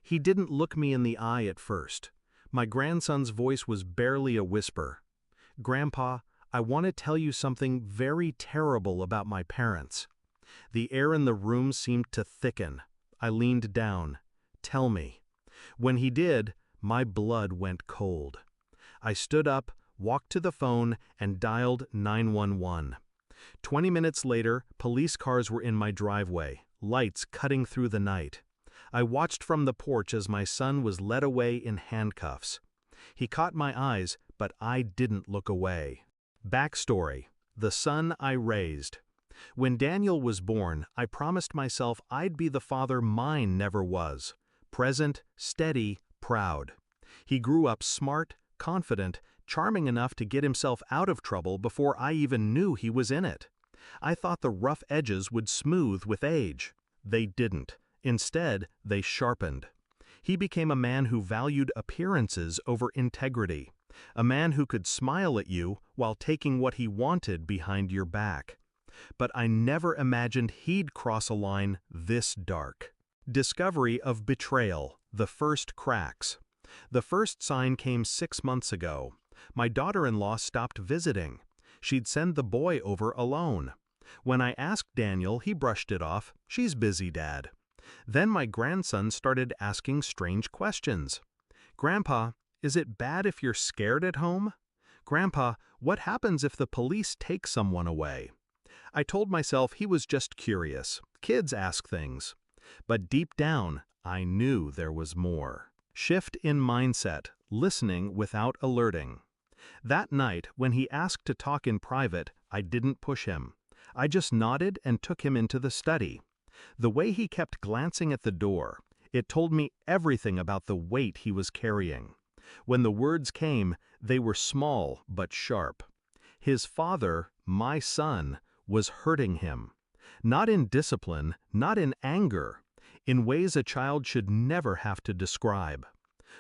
He didn't look me in the eye at first. My grandson's voice was barely a whisper. "Grandpa, I want to tell you something very terrible about my parents." The air in the room seemed to thicken. I leaned down. "Tell me." When he did, my blood went cold. I stood up, walked to the phone, and dialed 911. 20 minutes later, police cars were in my driveway, lights cutting through the night. I watched from the porch as my son was led away in handcuffs. He caught my eyes, but I didn't look away. Backstory: the son I raised. When Daniel was born, I promised myself I'd be the father mine never was. Present, steady, proud. He grew up smart, confident, charming enough to get himself out of trouble before I even knew he was in it. I thought the rough edges would smooth with age. They didn't. Instead, they sharpened. He became a man who valued appearances over integrity. A man who could smile at you while taking what he wanted behind your back. But I never imagined he'd cross a line this dark. Discovery of betrayal, the first cracks. The first sign came 6 months ago. My daughter-in-law stopped visiting. She'd send the boy over alone. When I asked Daniel, he brushed it off. "She's busy, Dad." Then my grandson started asking strange questions. "Grandpa, is it bad if you're scared at home? Grandpa, what happens if the police take someone away?" I told myself he was just curious. Kids ask things. But deep down, I knew there was more. Shift in mindset, listening without alerting. That night, when he asked to talk in private, I didn't push him. I just nodded and took him into the study. The way he kept glancing at the door, it told me everything about the weight he was carrying. When the words came, they were small but sharp. His father, my son, was hurting him. Not in discipline, not in anger, in ways a child should never have to describe.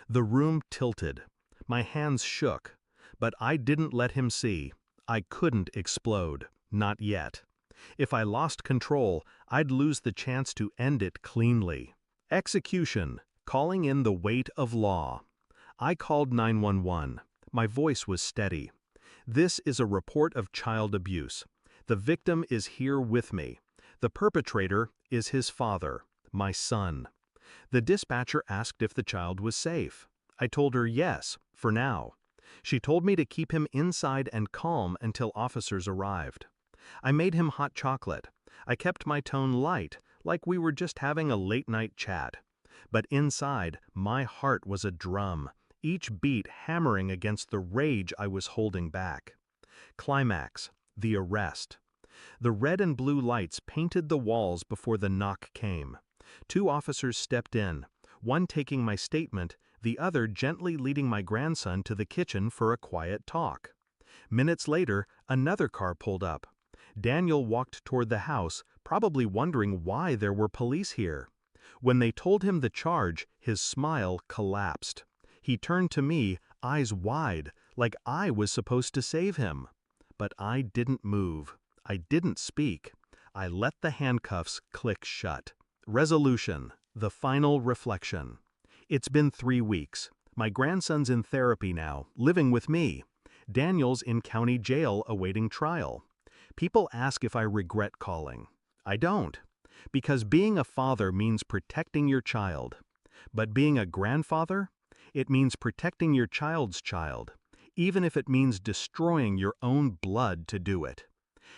The room tilted. My hands shook. But I didn't let him see. I couldn't explode. Not yet. If I lost control, I'd lose the chance to end it cleanly. Execution, calling in the weight of law. I called 911. My voice was steady. "This is a report of child abuse. The victim is here with me. The perpetrator is his father, my son." The dispatcher asked if the child was safe. I told her yes, for now. She told me to keep him inside and calm until officers arrived. I made him hot chocolate. I kept my tone light, like we were just having a late-night chat. But inside, my heart was a drum, each beat hammering against the rage I was holding back. Climax: the arrest. The red and blue lights painted the walls before the knock came. 2 officers stepped in, one taking my statement, the other gently leading my grandson to the kitchen for a quiet talk. Minutes later, another car pulled up. Daniel walked toward the house, probably wondering why there were police here. When they told him the charge, his smile collapsed. He turned to me, eyes wide, like I was supposed to save him. But I didn't move. I didn't speak. I let the handcuffs click shut. Resolution: the final reflection. It's been 3 weeks. My grandson's in therapy now, living with me. Daniel's in county jail awaiting trial. People ask if I regret calling. I don't. Because being a father means protecting your child. But being a grandfather? It means protecting your child's child, even if it means destroying your own blood to do it.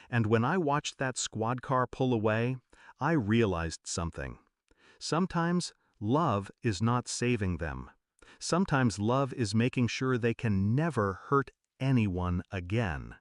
And when I watched that squad car pull away, I realized something. Sometimes love is not saving them. Sometimes love is making sure they can never hurt anyone again.